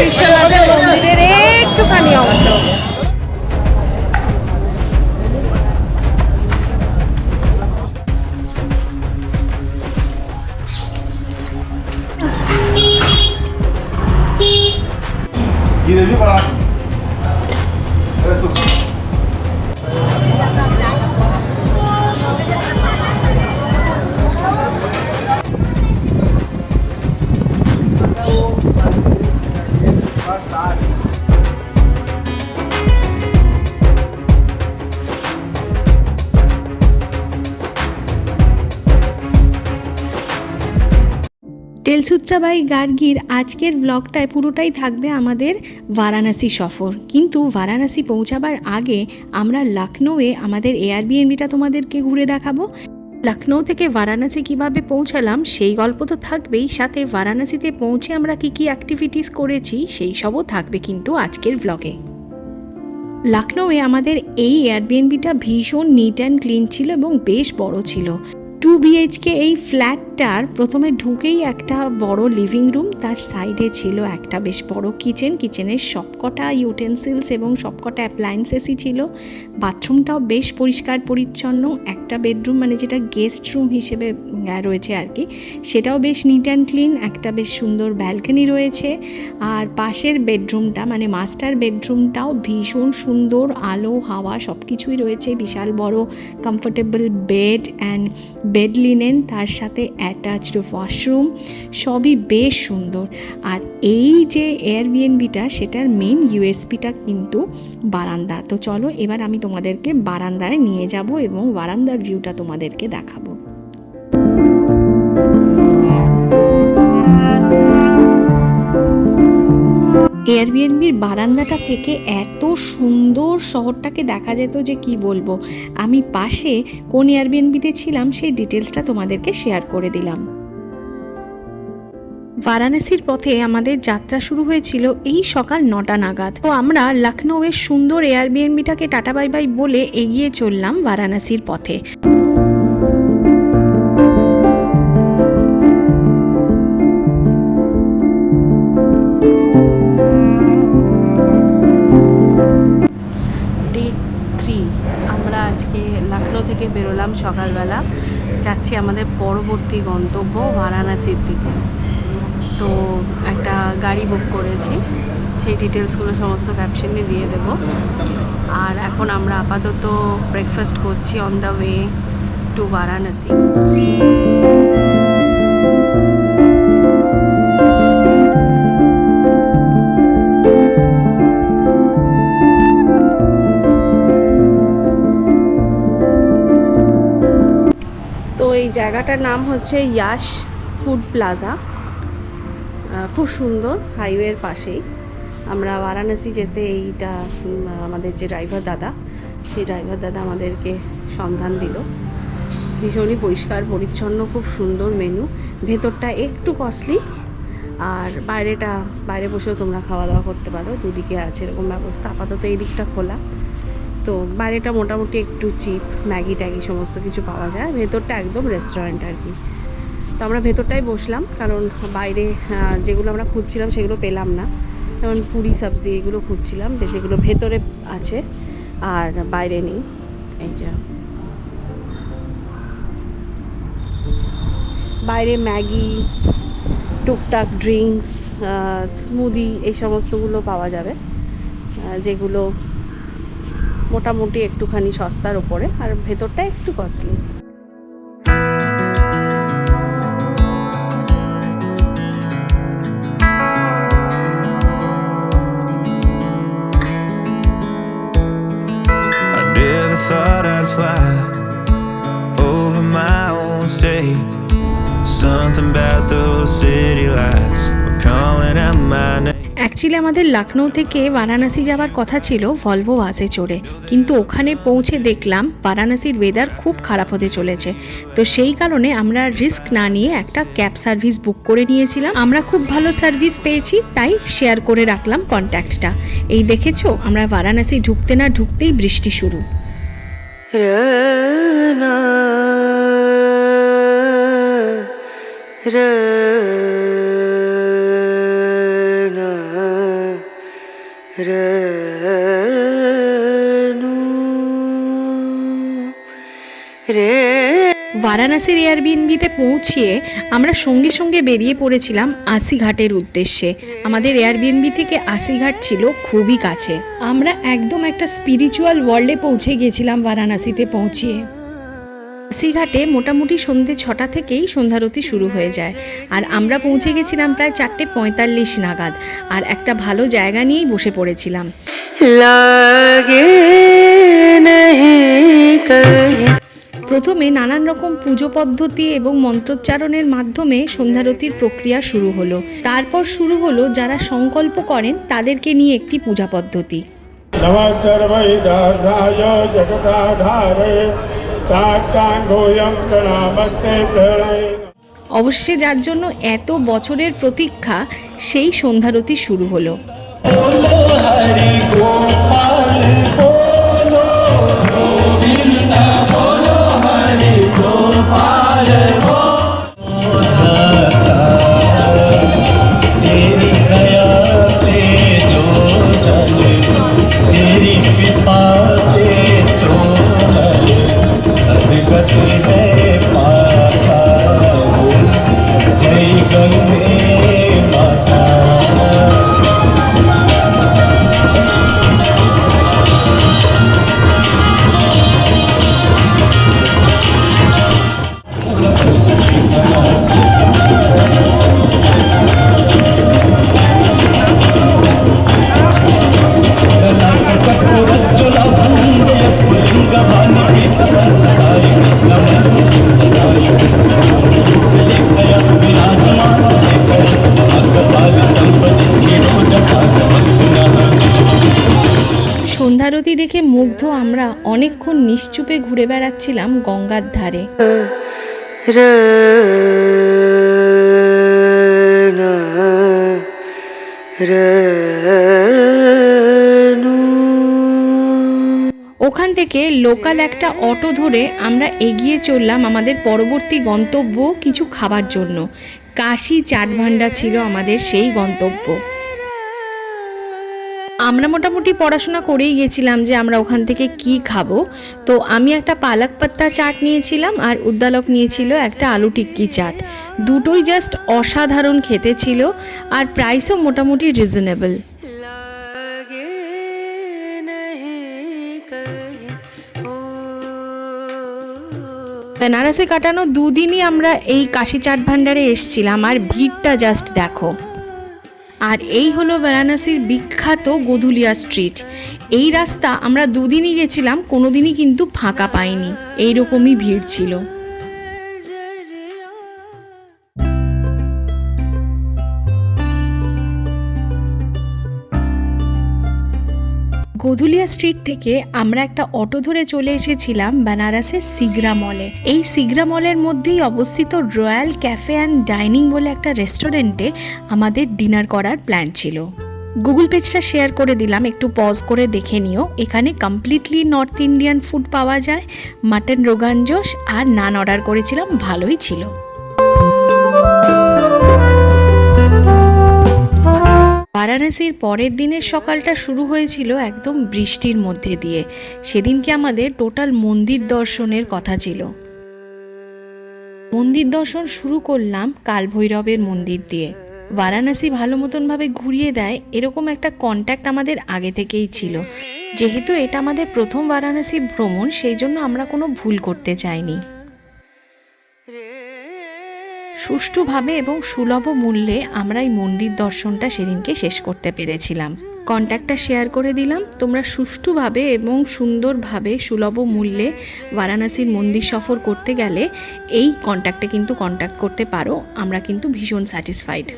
বিশ্বনাথের মন্দিরের একটুখানি অংশ। টেলসুত্রা বাই গার্গির আজকের ব্লগটায় পুরোটাই থাকবে আমাদের বারাণসী সফর। কিন্তু বারাণসী পৌঁছাবার আগে আমরা লখনৌয়ে আমাদের এয়ারবিএনবিটা তোমাদেরকে ঘুরে দেখাবো। লখনৌ থেকে বারাণসী কিভাবে পৌঁছালাম সেই গল্প তো থাকবেই, সাথে বারাণসীতে পৌঁছে আমরা কি কি অ্যাক্টিভিটিস করেছি সেই সবও থাকবে কিন্তু আজকের ব্লগে। লখনৌয়ে আমাদের এই এয়ারবিএনবিটা ভীষণ নিট অ্যান্ড ক্লিন ছিল এবং বেশ বড় ছিল। 2 BHK এই ফ্ল্যাটটার প্রথমে ঢুকেই একটা বড় লিভিং রুম, তার সাইডে ছিল একটা বেশ বড় কিচেনের সবকটা ইউটেন্সিলস এবং সবকটা অ্যাপ্লায়েন্সেসই ছিল। বাথরুমটাও বেশ পরিষ্কার পরিচ্ছন্ন। একটা বেডরুম মানে যেটা গেস্ট রুম হিসেবে রয়েছে আর কি, সেটাও বেশ নিট অ্যান্ড ক্লিন। একটা বেশ সুন্দর ব্যালকনি রয়েছে। আর পাশের বেডরুমটা মানে মাস্টার বেডরুমটাও ভীষণ সুন্দর, আলো হাওয়া সব কিছুই রয়েছে। বিশাল বড় comfortable bed and bed linen, তার সাথে অ্যাটাচড ওয়াশরুম, সবই বেশ সুন্দর। আর এই যে এয়ারবিএনবিটা সেটার মেন ইউএসপিটা কিন্তু বারান্দা। তো চলো এবার আমি তোমাদেরকে বারান্দায় নিয়ে যাব এবং বারান্দার ভিউটা তোমাদেরকে দেখাবো। এয়ারবিএনবির বারান্দাটা থেকে এত সুন্দর শহরটাকে দেখা যেত যে কি বলবো। আমি পাশে কোন এয়ারবিএনবিতে ছিলাম সেই ডিটেলসটা তোমাদেরকে শেয়ার করে দিলাম। বারাণসীর পথে আমাদের যাত্রা শুরু হয়েছিল এই সকাল 9টা নাগাদ। তো আমরা লখনৌয়ের সুন্দর এয়ারবিএনবিটাকে টাটা বাই বাই বলে এগিয়ে চললাম বারাণসীর পথে। আমরা আজকে লখনৌ থেকে বেরোলাম সকালবেলা, যাচ্ছি আমাদের পরবর্তী গন্তব্য বারাণসীর দিকে। তো একটা গাড়ি বুক করেছি, সেই ডিটেলসগুলো সমস্ত ক্যাপশনে দিয়ে দেব। আর এখন আমরা আপাতত ব্রেকফাস্ট করছি on the way to Varanasi. এই জায়গাটার নাম হচ্ছে ইয়াশ ফুড প্লাজা, খুব সুন্দর, হাইওয়ের পাশেই। আমরা বারাণসী যেতে এইটা আমাদের যে ড্রাইভার দাদা, সেই ড্রাইভার দাদা আমাদেরকে সন্ধান দিল। ভীষণই পরিষ্কার পরিচ্ছন্ন, খুব সুন্দর মেনু। ভেতরটা একটু কস্টলি, আর বাইরে বসেও তোমরা খাওয়া দাওয়া করতে পারো, দুদিকে আছে এরকম ব্যবস্থা। আপাতত এই দিকটা খোলা, তো বাইরেটা মোটামুটি একটু চিপ, ম্যাগি ট্যাগি সমস্ত কিছু পাওয়া যায়। ভেতরটা একদম রেস্টুরেন্ট আর কি। তো আমরা ভেতরটাই বসলাম, কারণ বাইরে যেগুলো আমরা খুঁজছিলাম সেগুলো পেলাম না। যেমন পুরি সবজি এগুলো খুঁজছিলাম, যেগুলো ভেতরে আছে আর বাইরে নেই। এই যা বাইরে ম্যাগি, টুকটাক ড্রিঙ্কস, স্মুদি এই সমস্তগুলো পাওয়া যাবে, যেগুলো মোটামুটি একটুখানি সস্তার ওপরে, আর ভেতরটা একটু costly. Thought I'd fly over my own state. Something about those city lights were calling out my name. Actually আমাদের লখনৌ থেকে বারাণসী যাওয়ার কথা ছিল ভলভো বাসে চড়ে, কিন্তু ওখানে পৌঁছে দেখলাম বারাণসীর ওয়েদার খুব খারাপ হতে চলেছে। তো সেই কারণে আমরা রিস্ক না নিয়ে একটা ক্যাব সার্ভিস বুক করে নিয়েছিলাম। আমরা খুব ভালো সার্ভিস পেয়েছি, তাই শেয়ার করে রাখলাম কন্ট্যাক্টটা। এই দেখেছো, আমরা বারাণসী ঢুকতে না ঢুকতেই বৃষ্টি শুরু। বারাণসীর এয়ারবিএনবিতে পৌঁছিয়ে আমরা সঙ্গে সঙ্গে বেরিয়ে পড়েছিলাম আশিঘাটের উদ্দেশ্যে। আমাদের এয়ারবিএনবি থেকে আশিঘাট ছিল খুবই কাছে। আমরা একদম একটা স্পিরিচুয়াল ওয়ার্ল্ডে পৌঁছে গিয়েছিলাম বারাণসীতে পৌঁছিয়ে। আশিঘাটে মোটামুটি সন্ধ্যে 6টা থেকেই সন্ধ্যারতি শুরু হয়ে যায়, আর আমরা পৌঁছে গেছিলাম প্রায় 4:45 নাগাদ, আর একটা ভালো জায়গা নিয়েই বসে পড়েছিলাম। প্রথমে নানান রকম পুজো পদ্ধতি এবং মন্ত্রোচ্চারণের মাধ্যমে সন্ধ্যারতির প্রক্রিয়া শুরু হলো। তারপর শুরু হলো যারা সংকল্প করেন তাদেরকে নিয়ে একটি পূজা পদ্ধতি। অবশেষে যার জন্য এত বছরের প্রতীক্ষা, সেই সন্ধ্যারতি শুরু হলো। সন্ধ্যারতি দেখে মুগ্ধ আমরা অনেকক্ষণ নিশ্চুপে ঘুরে বেড়াচ্ছিলাম গঙ্গার ধারে। ওখান থেকে লোকাল একটা অটো ধরে আমরা এগিয়ে চললাম আমাদের পরবর্তী গন্তব্য কিছু খাবার জন্য। কাশি চাট ভান্ডার ছিল আমাদের সেই গন্তব্য। আমরা মোটামুটি পড়াশোনা করেই গেছিলাম যে আমরা ওখান থেকে কি খাবো। তো আমি একটা পালক পাত্তা চাট নিয়েছিলাম, আর উদ্দালক নিয়েছিল একটা আলু টিক্কি চাট। দুটোই জাস্ট অসাধারণ খেতে ছিল, আর প্রাইসও মোটামুটি রিজনেবল। বেনারসে কাটানো দুদিনই আমরা এই কাশি চাট ভান্ডারে এসছিলাম, আর ভিড়টা জাস্ট দেখো। আর এই হলো বারাণসীর বিখ্যাত গোধুলিয়া স্ট্রিট। এই রাস্তা আমরা দুদিনই গেছিলাম, কোনোদিনই কিন্তু ফাঁকা পাইনি, এইরকমই ভিড় ছিল। গোধুলিয়া স্ট্রিট থেকে আমরা একটা অটো ধরে চলে এসেছিলাম বেনারসের সিগরা মলে। এই সিগরা মলের মধ্যেই অবস্থিত রয়্যাল ক্যাফে অ্যান্ড ডাইনিং বলে একটা রেস্টুরেন্টে আমাদের ডিনার করার প্ল্যান ছিল। গুগল পেজটা শেয়ার করে দিলাম, একটু পজ করে দেখে নিও। এখানে কমপ্লিটলি নর্থ ইন্ডিয়ান ফুড পাওয়া যায়। মাটন রোগান জোশ আর নান অর্ডার করেছিলাম, ভালোই ছিল। বারাণসীর পরের দিনের সকালটা শুরু হয়েছিল একদম বৃষ্টির মধ্যে দিয়ে। সেদিনকে আমাদের টোটাল মন্দির দর্শনের কথা ছিল। মন্দির দর্শন শুরু করলাম কালভৈরবের মন্দির দিয়ে। বারাণসী ভালো মতনভাবে ঘুরিয়ে দেয় এরকম একটা কন্ট্যাক্ট আমাদের আগে থেকেই ছিল। যেহেতু এটা আমাদের প্রথম বারাণসী ভ্রমণ, সেই জন্য আমরা কোনো ভুল করতে চাইনি। সুষ্ঠুভাবে এবং সুলভ মূল্যে আমরা এই মন্দির দর্শনটা সেদিনকে শেষ করতে পেরেছিলাম। কন্ট্যাক্টটা শেয়ার করে দিলাম, তোমরা সুষ্ঠুভাবে এবং সুন্দরভাবে সুলভ মূল্যে বারাণসীর মন্দির সফর করতে গেলে এই কন্ট্যাক্টে কিন্তু কন্ট্যাক্ট করতে পারো। আমরা কিন্তু ভীষণ স্যাটিসফাইড।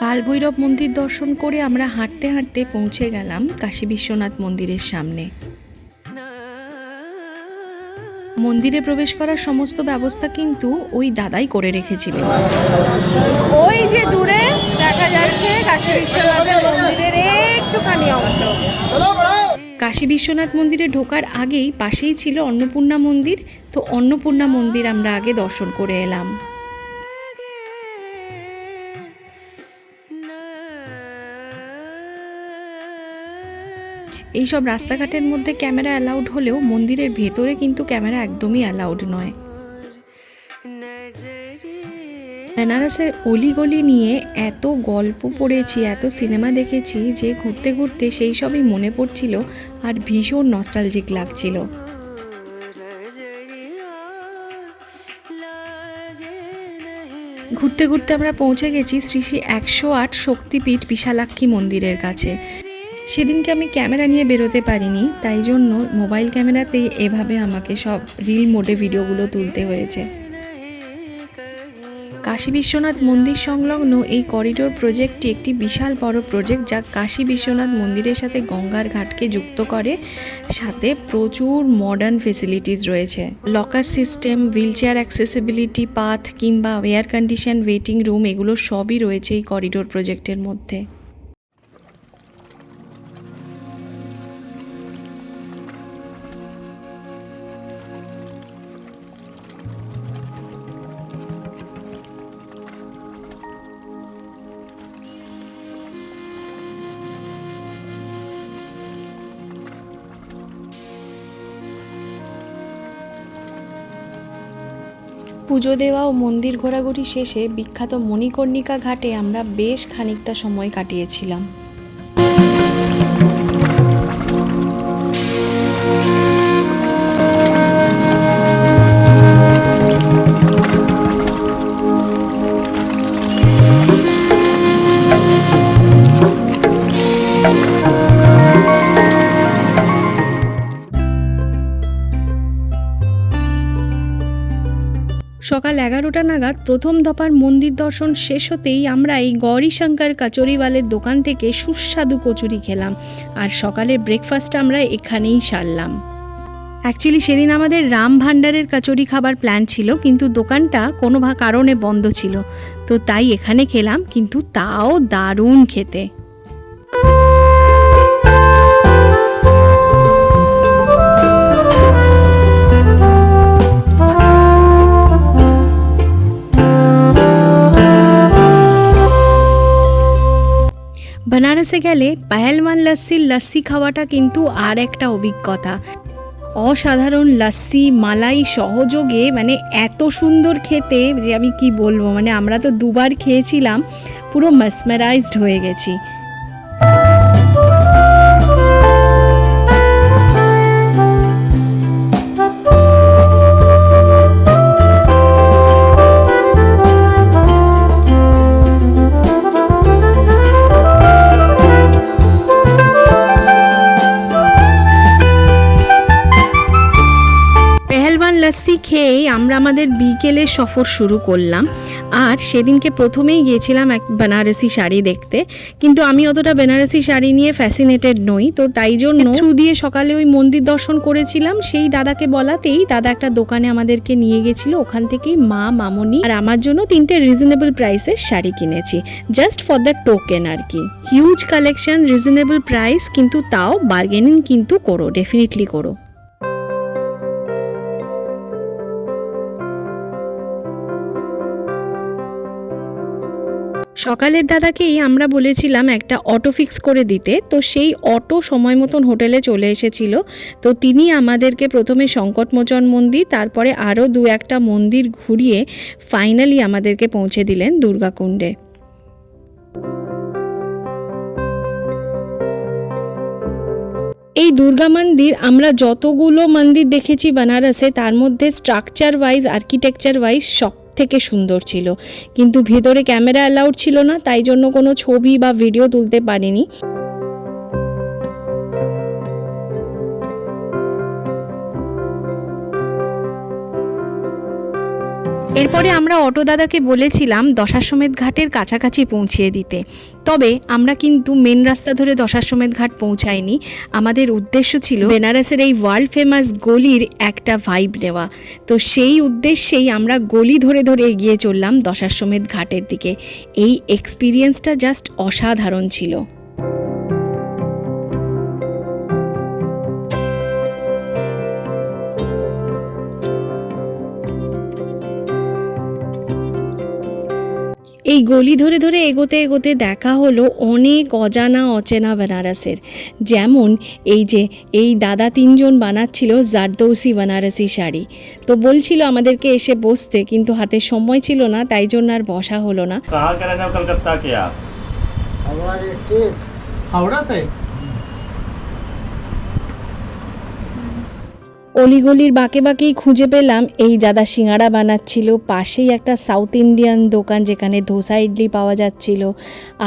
কালভৈরব মন্দির দর্শন করে আমরা হাঁটতে হাঁটতে পৌঁছে গেলাম কাশী বিশ্বনাথ মন্দিরের সামনে। মন্দিরে প্রবেশ করার সমস্ত ব্যবস্থা কিন্তু ওই দাদাই করে রেখেছিলেন। ওই যে দূরে দেখা যাচ্ছে কাশী বিশ্বনাথের মন্দিরের একটুখানি অংশ। কাশী বিশ্বনাথ মন্দিরে ঢোকার আগেই পাশেই ছিল অন্নপূর্ণা মন্দির, তো অন্নপূর্ণা মন্দির আমরা আগে দর্শন করে এলাম। এইসব রাস্তাঘাটের মধ্যে ক্যামেরা অ্যালাউড হলেও মন্দিরের ভেতরে কিন্তু ক্যামেরা একদমই অ্যালাউড নয়। বেনারসের অলিগলি নিয়ে এত গল্প পড়েছি, এত সিনেমা দেখেছি যে ঘুরতে ঘুরতে সেই সবই মনে পড়ছিল আর ভীষণ নস্টালজিক লাগছিল। ঘুরতে ঘুরতে আমরা পৌঁছে গেছি শ্রী শ্রী 108 শক্তিপীঠ বিশালাক্ষী মন্দিরের কাছে। সেদিনকে আমি ক্যামেরা নিয়ে বেরোতে পারিনি, তাই জন্য মোবাইল ক্যামেরাতেই এভাবে আমাকে সব রিল মোডে ভিডিওগুলো তুলতে হয়েছে। কাশী বিশ্বনাথ মন্দির সংলগ্ন এই করিডোর প্রজেক্টটি একটি বিশাল বড় প্রজেক্ট, যা কাশী বিশ্বনাথ মন্দিরের সাথে গঙ্গার ঘাটকে যুক্ত করে। সাথে প্রচুর মডার্ন ফেসিলিটিস রয়েছে, locker system, wheelchair accessibility path কিংবা এয়ার কন্ডিশন ওয়েটিং রুম, এগুলো সবই রয়েছে এই করিডোর প্রজেক্টের মধ্যে। পুজো দেওয়া ও মন্দির ঘোরাঘুরি শেষে বিখ্যাত মণিকর্ণিকা ঘাটে আমরা বেশ খানিকটা সময় কাটিয়েছিলাম। সকাল 11টা নাগাদ প্রথম দফার মন্দির দর্শন শেষ হতেই আমরা এই গৌরীশঙ্কর কচুরিওয়ালের দোকান থেকে সুস্বাদু কচুরি খেলাম, আর সকালের ব্রেকফাস্ট আমরা এখানেই সারলাম। অ্যাকচুয়ালি সেদিন আমাদের রাম ভান্ডারের কচুরি খাবার প্ল্যান ছিল, কিন্তু দোকানটা কোনো কারণে বন্ধ ছিল, তো তাই এখানে খেলাম, কিন্তু তাও দারুণ খেতে। বেনারসে গেলে পেহেলওয়ান লস্যি খাওয়াটা কিন্তু আর একটা অভিজ্ঞতা। অসাধারণ লস্যি, মালাই সহযোগে, মানে এত সুন্দর খেতে যে আমি কি বলবো, মানে আমরা তো দুবার খেয়েছিলাম, পুরো মেসমেরাইজড হয়ে গেছি। লস্যি খেয়েই আমরা আমাদের বিকেলের সফর শুরু করলাম। আর সেদিনকে প্রথমেই গিয়েছিলাম এক বেনারসি শাড়ি দেখতে, কিন্তু আমি অতটা বেনারসি শাড়ি নিয়ে ফ্যাসিনেটেড নই, তো তাই জন্য থ্রু দিয়ে সকালে ওই মন্দির দর্শন করেছিলাম। সেই দাদাকে বলাতেই দাদা একটা দোকানে আমাদেরকে নিয়ে গেছিল, ওখান থেকেই মা, মামনি আর আমার জন্য 3টে রিজনেবল প্রাইসের শাড়ি কিনেছি, জাস্ট ফর দ্য টোকেন আর কি। হিউজ কালেকশন, রিজনেবল প্রাইস, কিন্তু তাও বার্গেনিং কিন্তু করো, ডেফিনেটলি করো। সকালের দাদাকেই আমরা বলেছিলাম একটা অটো ফিক্স করে দিতে, তো সেই অটো সময় মতন হোটেলে চলে এসেছিল। তো তিনি আমাদেরকে প্রথমে সংকটমোচন মন্দির, তারপরে আরও 2-1টা মন্দির ঘুরিয়ে ফাইনালি আমাদেরকে পৌঁছে দিলেন দুর্গাকুণ্ডে। এই দুর্গা মন্দির আমরা যতগুলো মন্দির দেখেছি বেনারসে, তার মধ্যে স্ট্রাকচার ওয়াইজ, আর্কিটেকচার ওয়াইজ সব থেকে সুন্দর ছিল, কিন্তু ভেতরে ক্যামেরা অ্যালাউড ছিল না, তাই জন্য কোনো ছবি বা ভিডিও তুলতে পারিনি। এরপরে আমরা অটো দাদাকে বলেছিলাম দশাশ্বমেধ ঘাটের কাছাকাছি পৌঁছিয়ে দিতে, তবে আমরা কিন্তু মেন রাস্তা ধরে দশাশ্বমেধ ঘাট পৌঁছাইনি। আমাদের উদ্দেশ্য ছিল বেনারসের এই ওয়ার্ল্ড ফেমাস গলির একটা ভাইব নেওয়া, তো সেই উদ্দেশ্যেই আমরা গলি ধরে ধরে এগিয়ে চললাম দশাশ্বমেধ ঘাটের দিকে। এই এক্সপিরিয়েন্সটা জাস্ট অসাধারণ ছিল। এই গলি ধরে ধরে এগোতে এগোতে দেখা হলো অনেক অজানা অচেনা বেনারসের। যেমন এই দাদা তিনজন বানাচ্ছিল জারদৌসি বেনারসি শাড়ি। তো বলছিল আমাদেরকে এসে বসতে, কিন্তু হাতে সময় ছিল না, তাই জন্য আর বসা হলো না। कहाँ के रहने हो कलकत्ता के आप? हमारे ठीक हावड़ा से? অলিগলির বাঁকে বাঁকেই খুঁজে পেলাম এই দাদা সিঙ্গাড়া বানাচ্ছিল। পাশেই একটা সাউথ ইন্ডিয়ান দোকান যেখানে ধোসা ইডলি পাওয়া যাচ্ছিল।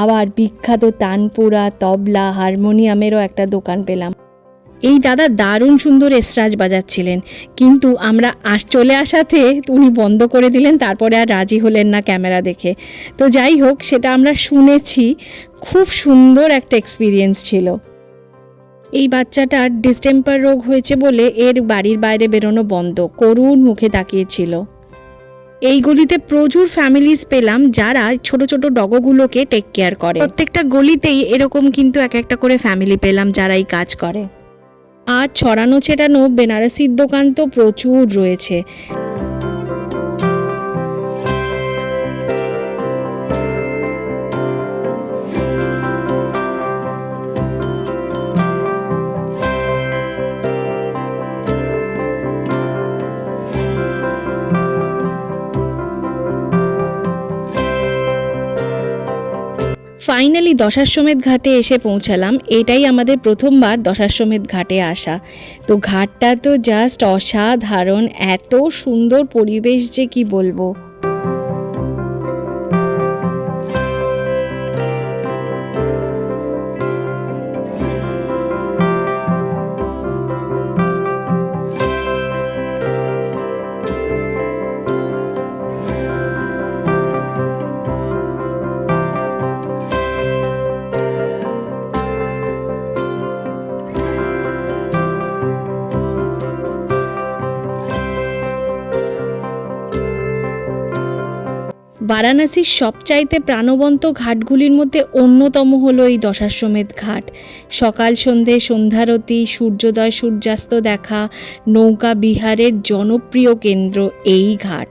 আবার বিখ্যাত তানপুরা, তবলা, হারমোনিয়ামেরও একটা দোকান পেলাম। এই দাদা দারুণ সুন্দর এসরাজ বাজাচ্ছিলেন, কিন্তু আমরা চলে আসাতে উনি বন্ধ করে দিলেন, তারপরে আর রাজি হলেন না ক্যামেরা দেখে। তো যাই হোক, সেটা আমরা শুনেছি, খুব সুন্দর একটা এক্সপিরিয়েন্স ছিল। এই বাচ্চাটার ডিস্টেম্পার রোগ হয়েছে বলে এর বাড়ির বাইরে বেরোনো বন্ধ, করুণ মুখে তাকিয়েছিল। এই গলিতে প্রচুর ফ্যামিলিজ পেলাম যারা ছোট ছোট ডগগুলোকে টেক কেয়ার করে। প্রত্যেকটা গলিতেই এরকম কিন্তু এক একটা করে ফ্যামিলি পেলাম যারা এই কাজ করে। আর ছড়ানো ছেটানো বেনারসির দোকান তো প্রচুর রয়েছে। ফাইনালি দশাশ্বমেধ ঘাটে এসে পৌঁছালাম। এটাই আমাদের প্রথমবার দশাশ্বমেধ ঘাটে আসা। তো ঘাটটা তো জাস্ট অসাধারণ, এত সুন্দর পরিবেশ যে কি বলবো। বারাণসীর সবচাইতে প্রাণবন্ত ঘাটগুলির মধ্যে অন্যতম হলো এই দশাশ্বমেধ ঘাট। সকাল সন্ধে সন্ধ্যারতি, সূর্যোদয় সূর্যাস্ত দেখা, নৌকা বিহারের জনপ্রিয় কেন্দ্র এই ঘাট।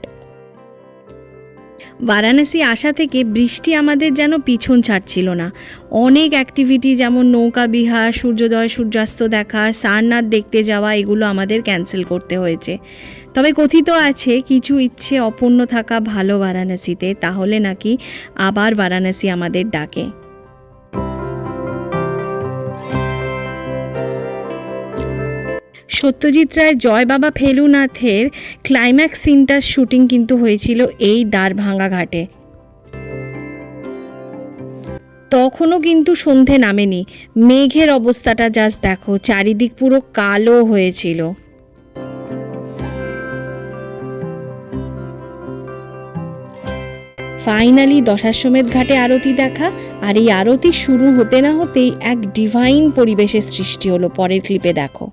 বারাণসী আসা থেকে বৃষ্টি আমাদের যেন পিছন ছাড়ছিল না। অনেক অ্যাক্টিভিটি যেমন নৌকা বিহার, সূর্যোদয় সূর্যাস্ত দেখা, সারনাথ দেখতে যাওয়া, এগুলো আমাদের ক্যান্সেল করতে হয়েছে। তবে কথিত আছে কিছু ইচ্ছে অপূর্ণ থাকা ভালো বারাণসীতে, তাহলে নাকি আবার বারাণসী আমাদের ডাকে। সত্যজিৎ রায়ের জয় বাবা ফেলুনাথের ক্লাইম্যাক্স সিনটার শুটিং কিন্তু হয়েছিল এই দ্বারভাঙ্গা ঘাটে। তখনও কিন্তু সন্ধে নামেনি, মেঘের অবস্থাটা জাস্ট দেখো, চারিদিক পুরো কালো হয়েছিল। ফাইনালি দশাশ্বমেধ ঘাটে আরতি দেখা, আর এই আরতি শুরু হতে না হতেই এক ডিভাইন পরিবেশের সৃষ্টি হলো। পরের ক্লিপে দেখো।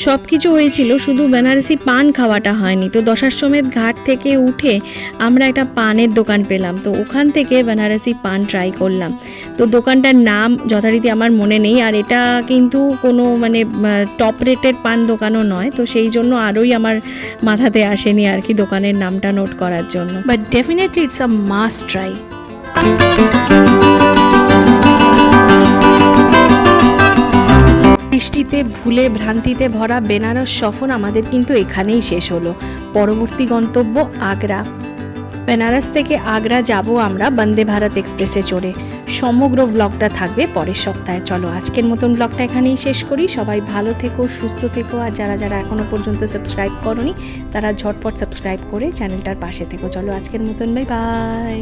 সব কিছু হয়েছিল, শুধু বেনারসি পান খাওয়াটা হয়নি। তো দশাশ্বমেধ ঘাট থেকে উঠে আমরা একটা পানের দোকান পেলাম, তো ওখান থেকে বেনারসি পান ট্রাই করলাম। তো দোকানটার নাম যথারীতি আমার মনে নেই, আর এটা কিন্তু কোনো মানে টপ রেটেড পান দোকানও নয়, তো সেই জন্য আরোই আমার মাথাতে আসেনি আর কি দোকানের নামটা নোট করার জন্য। But definitely it's a must try. বৃষ্টিতে ভুলে ভ্রান্তিতে ভরা বেনারস সফর আমাদের কিন্তু এখানেই শেষ হলো। পরবর্তী গন্তব্য আগ্রা। বেনারস থেকে আগ্রা যাব আমরা বন্দে ভারত এক্সপ্রেসে চড়ে। সমগ্র ব্লগটা থাকবে পরের সপ্তাহে। চলো আজকের মতন ব্লগটা এখানেই শেষ করি। সবাই ভালো থেকো, সুস্থ থেকো, আর যারা যারা এখনও পর্যন্ত সাবস্ক্রাইব করোনি তারা ঝটপট সাবস্ক্রাইব করে চ্যানেলটার পাশে থেকো। চলো আজকের মতন বাই বাই।